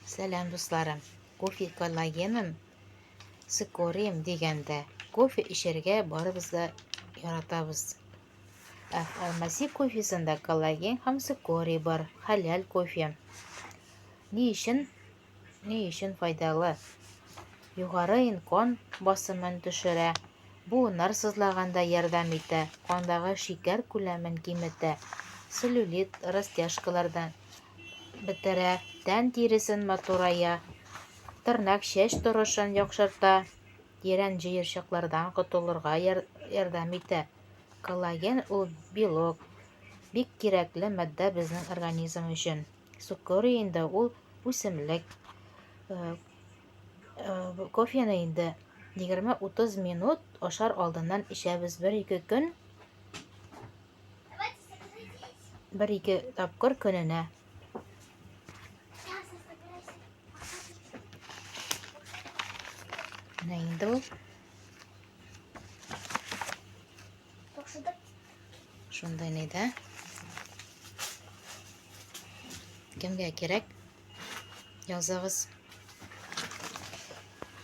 Сәлам дусларым. Кофе коллагеным, цикорием дигәндә, кофе эчәргә барыбыз да яратабыз. Ә фармasi кофесында коллаген һәм цикорий бар. Хәләл кофе. Ни өчен файдалы? Югары кан басымын төшерә. Буыннар сызлаганда ярдәм итә. Кандагы шикәр күләмен киметә. Целлюлит, растяжкалардан бетерә. Тән тиресен матурая. Тырнак чәч торошын яхшырта. Тирән җыерчыклардан котылырга ярдәм итә. Коллаген ул белок, бик кирәкле матдә безнең организм өчен. Цикорий инде ул үсемлек. Кофены инде 20-30 минут ашар алдыннан эчәбез. 1-2 тапкыр көненә. Менә инде ул. Шундай ни дә. Кемгә кирәк? Языгыз.